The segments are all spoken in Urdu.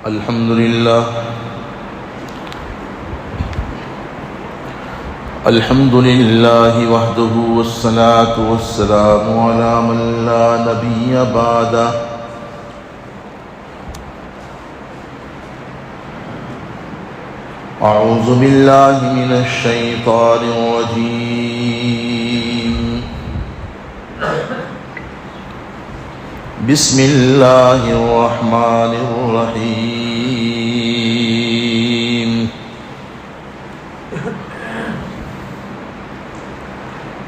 الحمد لله وحده والصلاة والسلام على من لا نبي بعده أعوذ بالله من الشيطان الرجيم بسم الله الرحمن الرحيم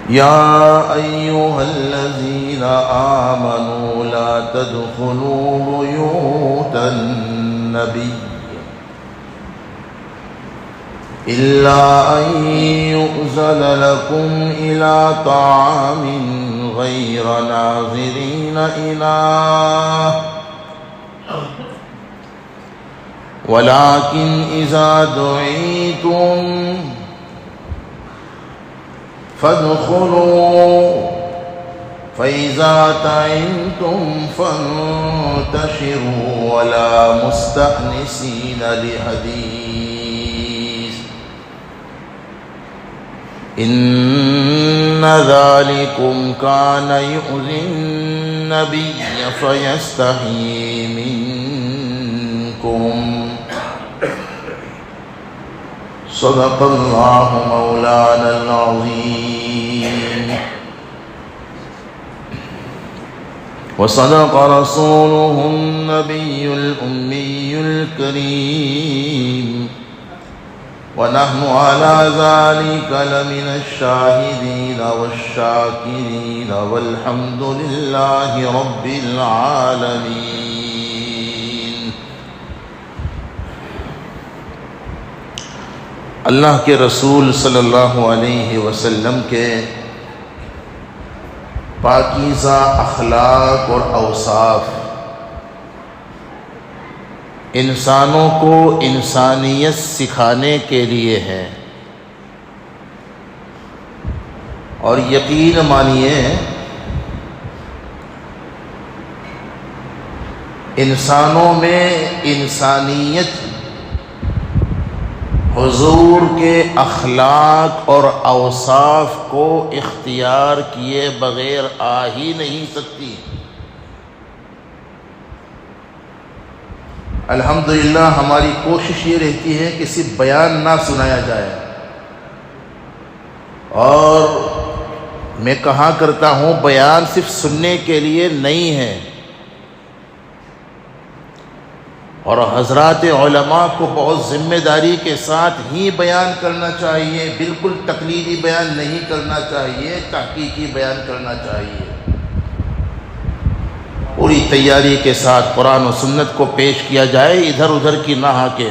يا أيها الذين آمنوا لا تدخلوا بيوت النبي إلا أن يؤذن لكم إلى طعام غير ناظرين إناه ولكن إذا دعيتم فادخلوا فإذا طعمتم فانتشروا ولا مستأنسين لحديث إن ذلكم كان يؤذي النبي فيستحيي منكم صدق الله مولانا العظيم وصدق رسوله النبي الأمي الكريم ونحن على ذلك لمن الشاهدين والشاكرين والحمد لله رب العالمين. اللہ کے رسول صلی اللہ علیہ وسلم کے پاکیزہ اخلاق اور اوصاف انسانوں کو انسانیت سکھانے کے لیے ہے، اور یقین مانیے انسانوں میں انسانیت حضور کے اخلاق اور اوصاف کو اختیار کیے بغیر آ ہی نہیں سکتی۔ الحمدللہ ہماری کوشش یہ رہتی ہے کہ صرف بیان نہ سنایا جائے، اور میں کہا کرتا ہوں بیان صرف سننے کے لیے نہیں ہے، اور حضرات علماء کو بہت ذمہ داری کے ساتھ ہی بیان کرنا چاہیے، بالکل تقلیدی بیان نہیں کرنا چاہیے، تحقیقی بیان کرنا چاہیے، پوری تیاری کے ساتھ قرآن و سنت کو پیش کیا جائے، ادھر ادھر کی نہ ہاکے۔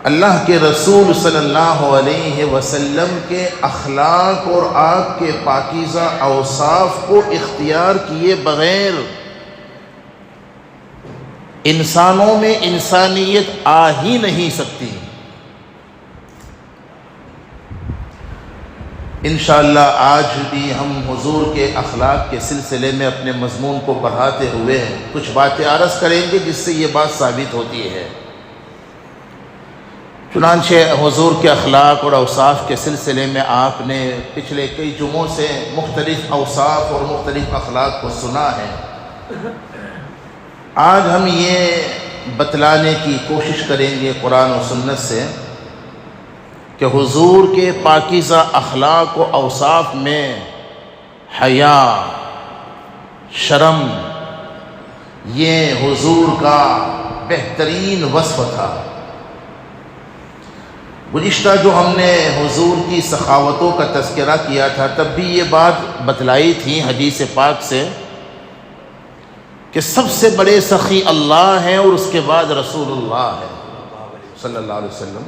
اللہ کے رسول صلی اللہ علیہ وسلم کے اخلاق اور آپ کے پاکیزہ اوصاف کو اختیار کیے بغیر انسانوں میں انسانیت آ ہی نہیں سکتی۔ انشاءاللہ آج بھی ہم حضور کے اخلاق کے سلسلے میں اپنے مضمون کو بڑھاتے ہوئے کچھ باتیں عرض کریں گے جس سے یہ بات ثابت ہوتی ہے۔ چنانچہ حضور کے اخلاق اور اوصاف کے سلسلے میں آپ نے پچھلے کئی جمعوں سے مختلف اوصاف اور مختلف اخلاق کو سنا ہے۔ آج ہم یہ بتلانے کی کوشش کریں گے قرآن و سنت سے کہ حضور کے پاکیزہ اخلاق و اوصاف میں حیا، شرم، یہ حضور کا بہترین وصف تھا۔ گزشتہ جو ہم نے حضور کی سخاوتوں کا تذکرہ کیا تھا تب بھی یہ بات بتلائی تھی حدیث پاک سے کہ سب سے بڑے سخی اللہ ہیں اور اس کے بعد رسول اللہ ہے صلی اللہ علیہ وسلم۔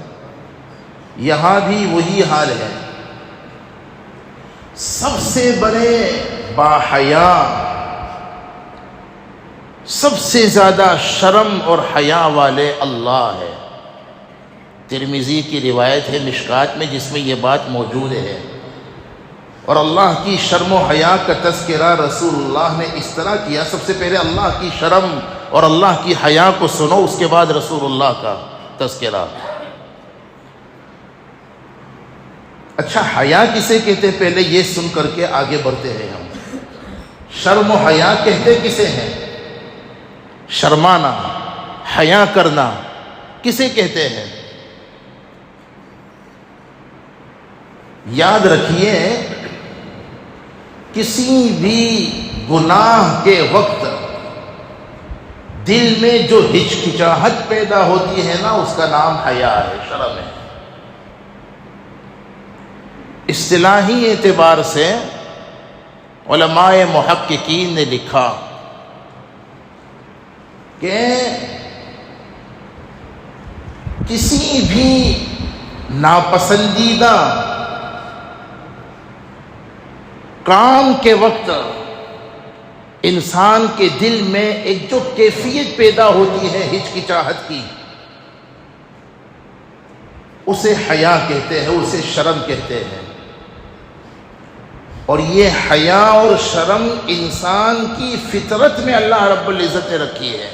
یہاں بھی وہی حال ہے، سب سے بڑے باحیا، سب سے زیادہ شرم اور حیا والے اللہ ہے۔ ترمذی کی روایت ہے مشکات میں جس میں یہ بات موجود ہے، اور اللہ کی شرم و حیا کا تذکرہ رسول اللہ نے اس طرح کیا. سب سے پہلے اللہ کی شرم اور اللہ کی حیا کو سنو، اس کے بعد رسول اللہ کا تذکرہ. اچھا حیا کسے کہتے ہیں؟ پہلے یہ سن کر کے آگے بڑھتے ہیں ہم. شرم و حیا کہتے کسے ہیں؟ شرمانا، حیا کرنا کسے کہتے ہیں؟ یاد رکھیے، کسی بھی گناہ کے وقت دل میں جو ہچکچاہٹ پیدا ہوتی ہے نا، اس کا نام حیا ہے، شرم ہے. اصطلاحی اعتبار سے علماء محققین نے لکھا کہ کسی بھی ناپسندیدہ کام کے وقت انسان کے دل میں ایک جو کیفیت پیدا ہوتی ہے ہچکچاہٹ کی، اسے حیا کہتے ہیں، اسے شرم کہتے ہیں. اور یہ حیا اور شرم انسان کی فطرت میں اللہ رب العزت نے رکھی ہے.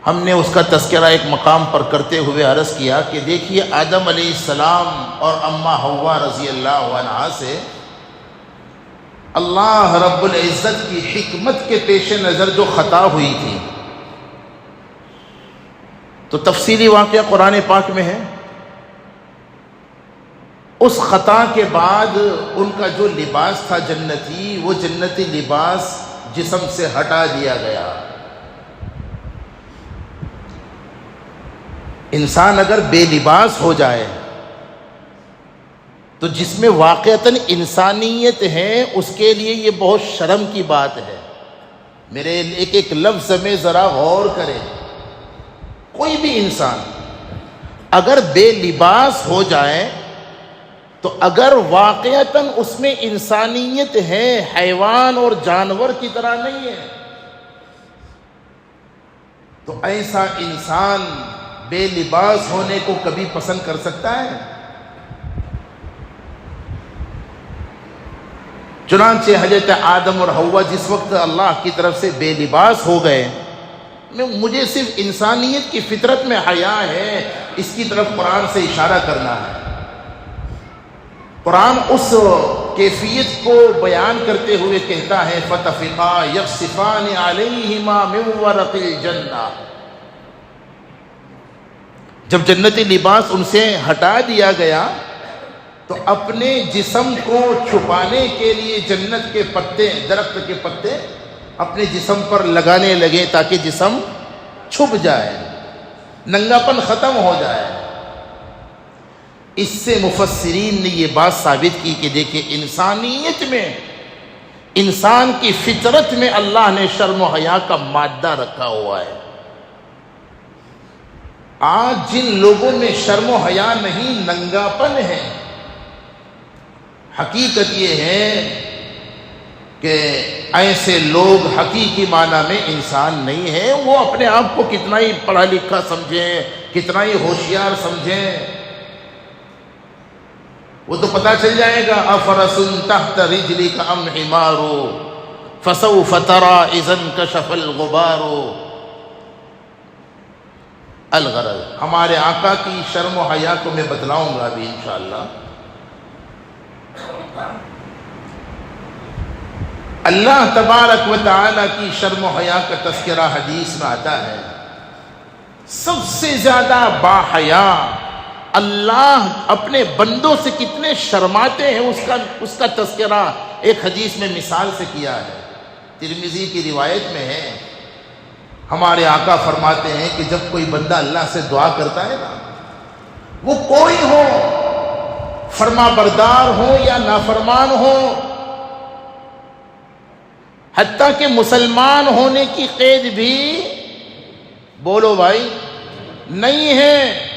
ہم نے اس کا تذکرہ ایک مقام پر کرتے ہوئے عرض کیا کہ دیکھیے آدم علیہ السلام اور اماں حوا رضی اللہ عنہا سے اللہ رب العزت کی حکمت کے پیش نظر جو خطا ہوئی تھی، تو تفصیلی واقعہ قرآن پاک میں ہے. اس خطا کے بعد ان کا جو لباس تھا جنتی، وہ جنتی لباس جسم سے ہٹا دیا گیا. انسان اگر بے لباس ہو جائے تو جس میں واقعتاً انسانیت ہے، اس کے لیے یہ بہت شرم کی بات ہے. میرے ایک ایک لفظ میں ذرا غور کریں. کوئی بھی انسان اگر بے لباس ہو جائے تو اگر واقعتاً اس میں انسانیت ہے، حیوان اور جانور کی طرح نہیں ہے، تو ایسا انسان بے لباس ہونے کو کبھی پسند کر سکتا ہے؟ چنانچہ حضرت آدم اور حوا جس وقت اللہ کی طرف سے بے لباس ہو گئے، مجھے صرف انسانیت کی فطرت میں حیا ہے، اس کی طرف قرآن سے اشارہ کرنا ہے. قرآن اس کیفیت کو بیان کرتے ہوئے کہتا ہے فَتَفِقَا يَخْصِفَانِ عَلَيْهِمَا مِنْ وَرَقِ الْجَنَّةِ. جب جنتی لباس ان سے ہٹا دیا گیا تو اپنے جسم کو چھپانے کے لیے جنت کے پتے، درخت کے پتے اپنے جسم پر لگانے لگے تاکہ جسم چھپ جائے، ننگاپن ختم ہو جائے. اس سے مفسرین نے یہ بات ثابت کی کہ دیکھیں انسانیت میں، انسان کی فطرت میں اللہ نے شرم و حیا کا مادہ رکھا ہوا ہے. آج جن لوگوں میں شرم و حیا نہیں، ننگاپن ہے. حقیقت یہ ہے کہ ایسے لوگ حقیقی معنی میں انسان نہیں ہیں. وہ اپنے آپ کو کتنا ہی پڑھا لکھا سمجھیں، کتنا ہی ہوشیار سمجھیں، وہ تو پتہ چل جائے گا افرس تحت رجلک ام حمار فسوف تری اذا انکشف الغبار. الغرض ہمارے آقا کی شرم و حیا کو میں بتلاؤں گا ابھی انشاءاللہ. اللہ تبارک و تعالی کی شرم و حیا کا تذکرہ حدیث میں آتا ہے. سب سے زیادہ باحیا اللہ اپنے بندوں سے کتنے شرماتے ہیں، اس کا تذکرہ ایک حدیث میں مثال سے کیا ہے. ترمذی کی روایت میں ہے، ہمارے آقا فرماتے ہیں کہ جب کوئی بندہ اللہ سے دعا کرتا ہے نا، وہ کوئی ہو، فرما بردار ہو یا نافرمان ہو، حتیٰ کہ مسلمان ہونے کی قید بھی، بولو بھائی، نہیں ہے.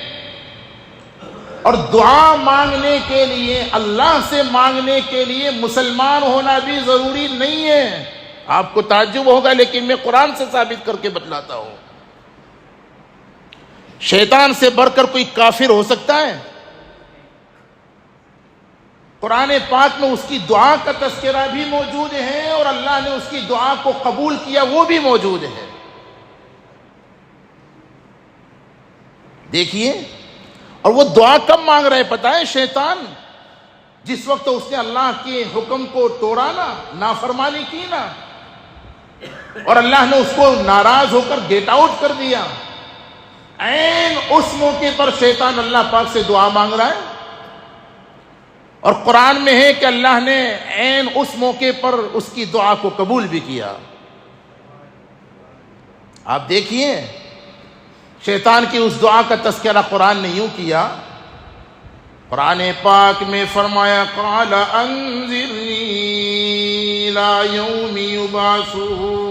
اور دعا مانگنے کے لیے، اللہ سے مانگنے کے لیے مسلمان ہونا بھی ضروری نہیں ہے. آپ کو تعجب ہوگا لیکن میں قرآن سے ثابت کر کے بتلاتا ہوں. شیطان سے بڑھ کر کوئی کافر ہو سکتا ہے؟ قرآن پاک میں اس کی دعا کا تذکرہ بھی موجود ہے اور اللہ نے اس کی دعا کو قبول کیا وہ بھی موجود ہے. دیکھیے، اور وہ دعا کب مانگ رہے پتہ ہے شیطان؟ جس وقت اس نے اللہ کے حکم کو توڑا نا، نافرمانی کی نا، اور اللہ نے اس کو ناراض ہو کر گیٹ آؤٹ کر دیا. عین اس موقع پر شیطان اللہ پاک سے دعا مانگ رہا ہے. اور قرآن میں ہے کہ اللہ نے عین اس موقع پر اس کی دعا کو قبول بھی کیا. آپ دیکھیے شیطان کی اس دعا کا تذکرہ قرآن نے یوں کیا. قرآن پاک میں فرمایا قال انذرنی الی یوم یبعثون.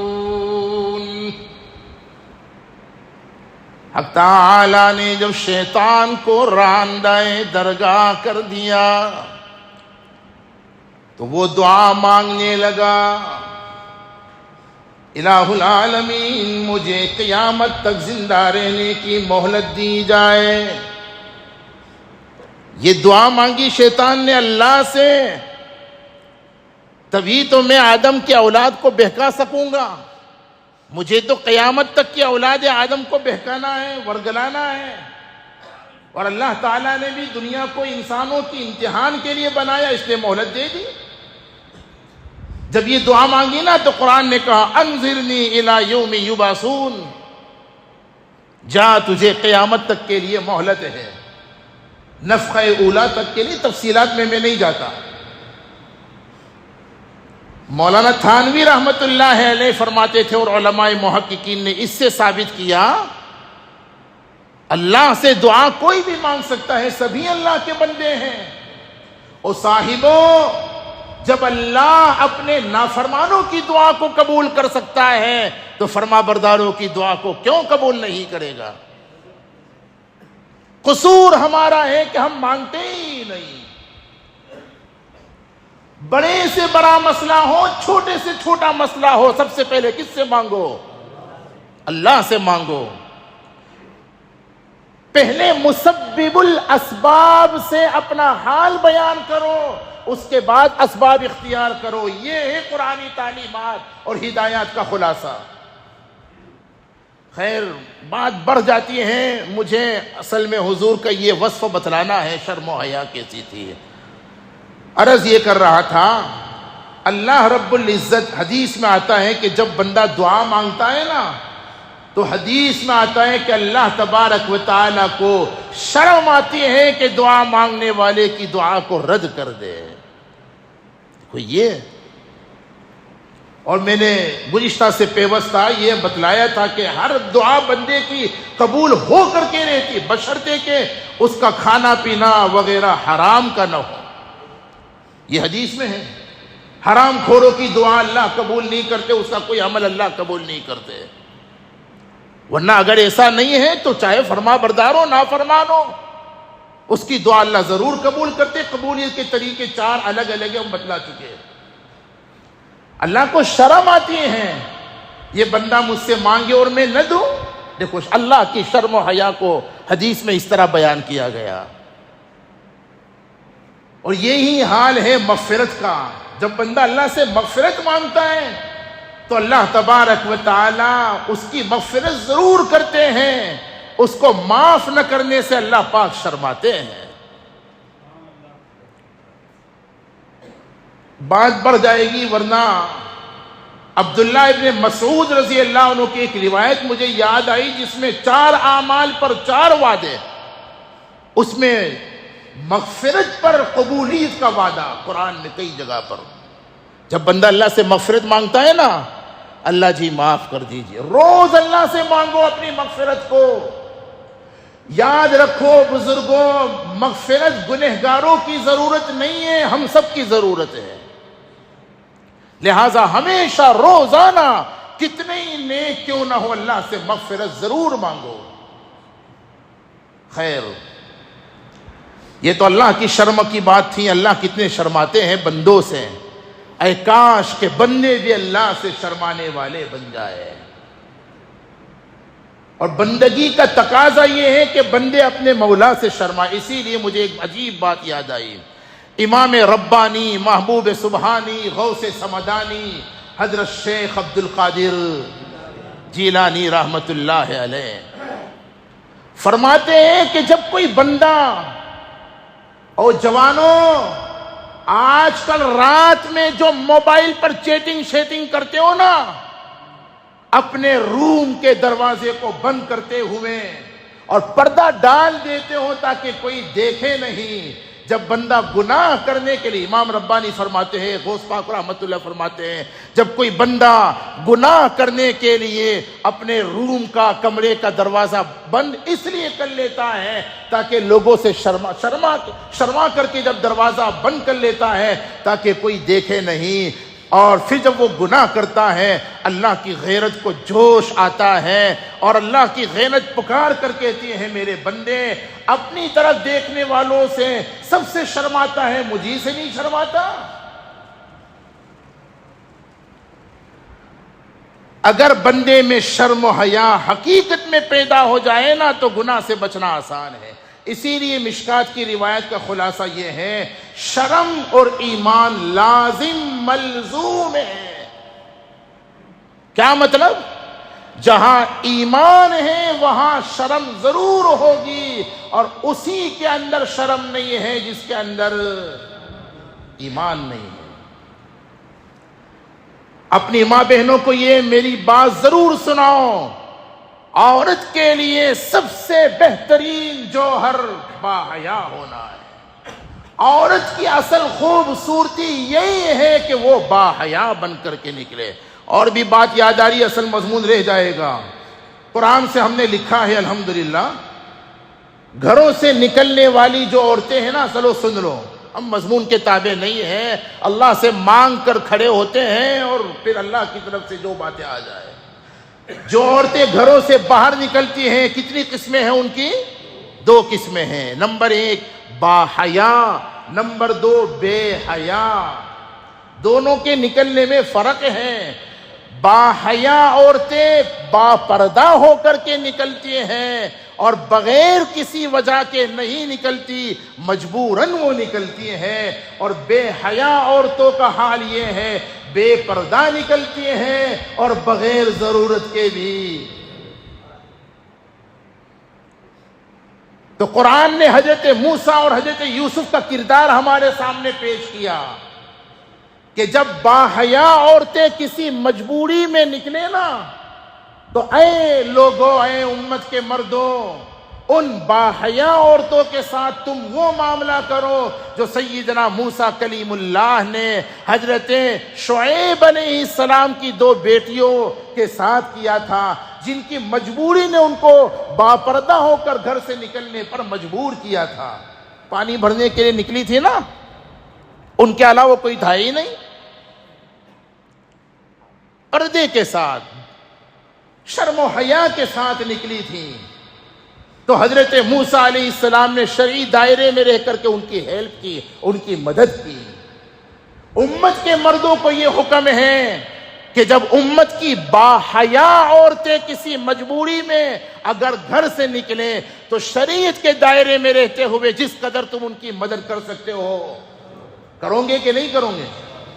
حق تعالی نے جب شیطان کو راندہ درگاہ کر دیا تو وہ دعا مانگنے لگا، الہ العالمین مجھے قیامت تک زندہ رہنے کی مہلت دی جائے. یہ دعا مانگی شیطان نے اللہ سے، تبھی تو میں آدم کی اولاد کو بہکا سکوں گا. مجھے تو قیامت تک کی اولاد آدم کو بہکانا ہے، ورگلانا ہے. اور اللہ تعالیٰ نے بھی دنیا کو انسانوں کی امتحان کے لیے بنایا، اس لیے مہلت دے دی. جب یہ دعا مانگی نا تو قرآن نے کہا انذرنی الی یوم یبعثون، جا تجھے قیامت تک کے لیے مہلت ہے، نفخہ اولا تک کے لیے. تفصیلات میں نہیں جاتا. مولانا تھانوی رحمت اللہ علیہ فرماتے تھے اور علماء محققین نے اس سے ثابت کیا اللہ سے دعا کوئی بھی مانگ سکتا ہے، سبھی اللہ کے بندے ہیں. اور صاحبوں، جب اللہ اپنے نافرمانوں کی دعا کو قبول کر سکتا ہے تو فرما برداروں کی دعا کو کیوں قبول نہیں کرے گا؟ قصور ہمارا ہے کہ ہم مانگتے ہی نہیں. بڑے سے بڑا مسئلہ ہو، چھوٹے سے چھوٹا مسئلہ ہو، سب سے پہلے کس سے مانگو؟ اللہ سے مانگو. پہلے مسبب الاسباب سے اپنا حال بیان کرو، اس کے بعد اسباب اختیار کرو. یہ ہے قرآنی تعلیمات اور ہدایات کا خلاصہ. خیر، بات بڑھ جاتی ہے. مجھے اصل میں حضور کا یہ وصف بتلانا ہے، شرم و حیا کیسی تھی. عرض یہ کر رہا تھا، اللہ رب العزت حدیث میں آتا ہے کہ جب بندہ دعا مانگتا ہے نا تو حدیث میں آتا ہے کہ اللہ تبارک و تعالیٰ کو شرم آتی ہے کہ دعا مانگنے والے کی دعا کو رد کر دے. یہ اور میں نے گزشتہ سے پیوستہ یہ بتلایا تھا کہ ہر دعا بندے کی قبول ہو کر کے رہتی، بشرطے کہ اس کا کھانا پینا وغیرہ حرام کا نہ ہو. یہ حدیث میں ہے. حرام خوروں کی دعا اللہ قبول نہیں کرتے، اس کا کوئی عمل اللہ قبول نہیں کرتے. ورنہ اگر ایسا نہیں ہے تو چاہے فرما بردار ہو نافرمان ہو، اس کی دعا اللہ ضرور قبول کرتے. قبولیت کے طریقے 4 الگ الگ ہم بتلا چکے ہیں. اللہ کو شرم آتی ہے یہ بندہ مجھ سے مانگے اور میں نہ دوں. دیکھو اللہ کی شرم و حیا کو حدیث میں اس طرح بیان کیا گیا. اور یہی حال ہے مغفرت کا. جب بندہ اللہ سے مغفرت مانگتا ہے تو اللہ تبارک و تعالی اس کی مغفرت ضرور کرتے ہیں، اس کو معاف نہ کرنے سے اللہ پاک شرماتے ہیں. بات بڑھ جائے گی ورنہ عبداللہ ابن مسعود رضی اللہ عنہ کی ایک روایت مجھے یاد آئی جس میں 4 اعمال پر 4 وعدے. اس میں مغفرت پر قبولیت کا وعدہ قرآن میں کئی جگہ پر. جب بندہ اللہ سے مغفرت مانگتا ہے نا، اللہ جی معاف کر دیجئے. روز اللہ سے مانگو اپنی مغفرت کو. یاد رکھو بزرگوں، مغفرت گنہگاروں کی ضرورت نہیں ہے، ہم سب کی ضرورت ہے. لہذا ہمیشہ روزانہ کتنے ہی نیک کیوں نہ ہو اللہ سے مغفرت ضرور مانگو. خیر، یہ تو اللہ کی شرم کی بات تھی. اللہ کتنے شرماتے ہیں بندوں سے. اے کاش کہ بندے بھی اللہ سے شرمانے والے بن جائے. اور بندگی کا تقاضا یہ ہے کہ بندے اپنے مولا سے شرمائے. اسی لیے مجھے ایک عجیب بات یاد آئی. امام ربانی، محبوب سبحانی، غوث سمدانی حضرت شیخ عبد القادر جیلانی رحمت اللہ علیہ فرماتے ہیں کہ جب کوئی بندہ، اور جوانوں آج کل رات میں جو موبائل پر چیٹنگ شیٹنگ کرتے ہو نا، اپنے روم کے دروازے کو بند کرتے ہوئے اور پردہ ڈال دیتے ہو تاکہ کوئی دیکھے نہیں، جب بندہ گناہ کرنے کے لیے، امام ربانی فرماتے ہیں، غوث پاک رحمت اللہ فرماتے ہیں، جب کوئی بندہ گناہ کرنے کے لیے اپنے روم کا، کمرے کا دروازہ بند اس لیے کر لیتا ہے تاکہ لوگوں سے شرما کر کے جب دروازہ بند کر لیتا ہے تاکہ کوئی دیکھے نہیں، اور پھر جب وہ گناہ کرتا ہے اللہ کی غیرت کو جوش آتا ہے، اور اللہ کی غیرت پکار کر کہتی ہے میرے بندے اپنی طرف دیکھنے والوں سے سب سے شرماتا ہے، مجھے سے نہیں شرماتا؟ اگر بندے میں شرم و حیا حقیقت میں پیدا ہو جائے نا تو گناہ سے بچنا آسان ہے۔ اسی لیے مشکات کی روایت کا خلاصہ یہ ہے، شرم اور ایمان لازم ملزوم ہے۔ کیا مطلب؟ جہاں ایمان ہے وہاں شرم ضرور ہوگی، اور اسی کے اندر شرم نہیں ہے جس کے اندر ایمان نہیں ہے۔ اپنی ماں بہنوں کو یہ میری بات ضرور سناؤ، عورت کے لیے سب سے بہترین جوہر باحیا ہونا ہے۔ عورت کی اصل خوبصورتی یہی ہے کہ وہ باحیا بن کر کے نکلے۔ اور بھی بات یاد آ رہی، اصل مضمون رہ جائے گا۔ قرآن سے ہم نے لکھا ہے الحمدللہ، گھروں سے نکلنے والی جو عورتیں ہیں نا، چلو سن لو، ہم مضمون کے تابع نہیں ہیں، اللہ سے مانگ کر کھڑے ہوتے ہیں اور پھر اللہ کی طرف سے جو باتیں آ جائے۔ جو عورتیں گھروں سے باہر نکلتی ہیں کتنی قسمیں ہیں ان کی؟ 2 قسمیں ہیں۔ نمبر 1 باحیا، نمبر 2 بے حیا۔ دونوں کے نکلنے میں فرق ہے۔ باحیا عورتیں با پردہ ہو کر کے نکلتی ہیں اور بغیر کسی وجہ کے نہیں نکلتی، مجبوراً وہ نکلتی ہیں۔ اور بے حیا عورتوں کا حال یہ ہے، بے پردہ نکلتی ہیں اور بغیر ضرورت کے بھی۔ تو قرآن نے حضرت موسیٰ اور حضرت یوسف کا کردار ہمارے سامنے پیش کیا کہ جب باحیا عورتیں کسی مجبوری میں نکلے نا، تو اے لوگوں، اے امت کے مردوں، ان باحیا عورتوں کے ساتھ تم وہ معاملہ کرو جو سیدنا موسیٰ کلیم اللہ نے حضرت شعیب علیہ السلام کی 2 بیٹیوں کے ساتھ کیا تھا، جن کی مجبوری نے ان کو باپردہ ہو کر گھر سے نکلنے پر مجبور کیا تھا۔ پانی بھرنے کے لیے نکلی تھی نا، ان کے علاوہ کوئی تھا ہی نہیں، پردے کے ساتھ، شرم و حیا کے ساتھ نکلی تھی۔ تو حضرت موسیٰ علیہ السلام نے شرعی دائرے میں رہ کر کے ان کی ہیلپ کی، ان کی مدد کی۔ امت کے مردوں کو یہ حکم ہے کہ جب امت کی باحیا عورتیں کسی مجبوری میں اگر گھر سے نکلیں تو شریعت کے دائرے میں رہتے ہوئے جس قدر تم ان کی مدد کر سکتے ہو کرو گے کہ نہیں کرو گے؟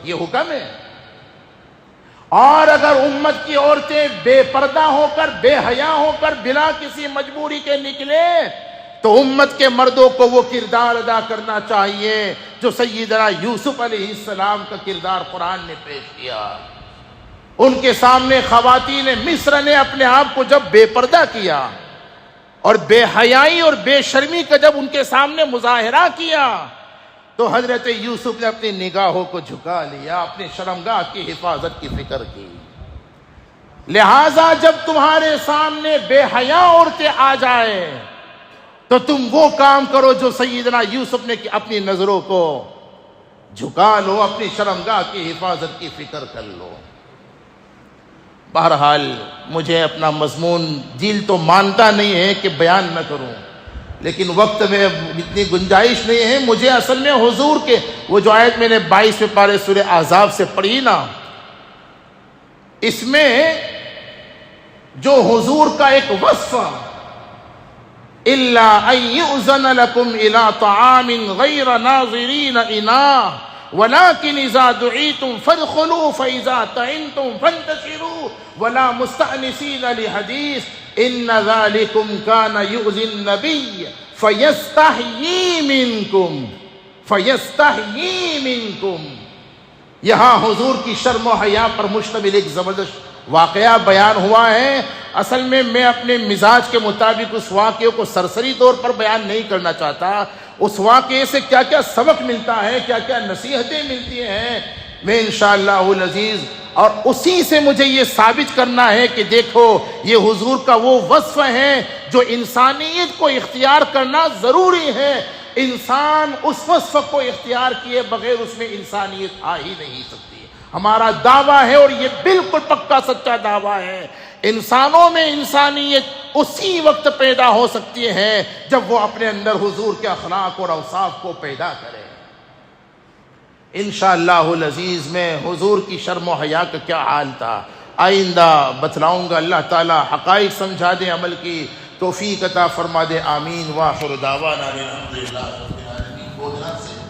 یہ حکم ہے۔ اور اگر امت کی عورتیں بے پردہ ہو کر، بے حیا ہو کر، بلا کسی مجبوری کے نکلے تو امت کے مردوں کو وہ کردار ادا کرنا چاہیے جو سیدنا یوسف علیہ السلام کا کردار قرآن نے پیش کیا۔ ان کے سامنے خواتین مصر نے اپنے آپ کو جب بے پردہ کیا اور بے حیائی اور بے شرمی کا جب ان کے سامنے مظاہرہ کیا تو حضرت یوسف نے اپنی نگاہوں کو جھکا لیا، اپنی شرمگاہ کی حفاظت کی فکر کی۔ لہٰذا جب تمہارے سامنے بے حیا عورتیں آ جائے تو تم وہ کام کرو جو سیدنا یوسف نے اپنی نظروں کو جھکا لو، اپنی شرمگاہ کی حفاظت کی فکر کر لو۔ بہرحال مجھے اپنا مضمون دل تو مانتا نہیں ہے کہ بیان نہ کروں، لیکن وقت میں اتنی گنجائش نہیں ہے۔ مجھے اصل میں حضور کے وہ جو آیت میں نے 22ویں پارے سورہ احزاب سے پڑھی نا، اس میں جو حضور کا ایک وصف إلا أن يؤذن لكم إلى طعام غير ناظرين إناه ولكن إذا دعيتم فادخلوا فإذا طعمتم فانتشروا ولا مستأنسين لحديث إن ذلكم كان يؤذي النبي فيستحيي منكم. یہاں حضور کی شرم و حیا پر مشتمل ایک زبردست واقعہ بیان ہوا ہے. اصل میں اپنے مزاج کے مطابق اس واقعے کو سرسری طور پر بیان نہیں کرنا چاہتا. اس واقعے سے کیا کیا سبق ملتا ہے, کیا کیا نصیحتیں ملتی ہیں, میں انشاءاللہ العزیز اور اسی سے مجھے یہ ثابت کرنا ہے کہ دیکھو یہ حضور کا وہ وصف ہے جو انسانیت کو اختیار کرنا ضروری ہے. انسان اس وصف کو اختیار کیے بغیر اس میں انسانیت آ ہی نہیں سکتی. ہمارا دعویٰ ہے اور یہ بالکل پکا سچا دعویٰ ہے, انسانوں میں انسانیت اسی وقت پیدا ہو سکتی ہے جب وہ اپنے اندر حضور کے اخلاق اور اوصاف کو پیدا کرے. انشاءاللہ العزیز میں حضور کی شرم و حیا کا کیا حال تھا آئندہ بتلاؤں گا. اللہ تعالی حقائق سمجھا دے, عمل کی توفیق عطا فرما دے. آمین. وآخر دعوانا الحمدللہ رب العالمین.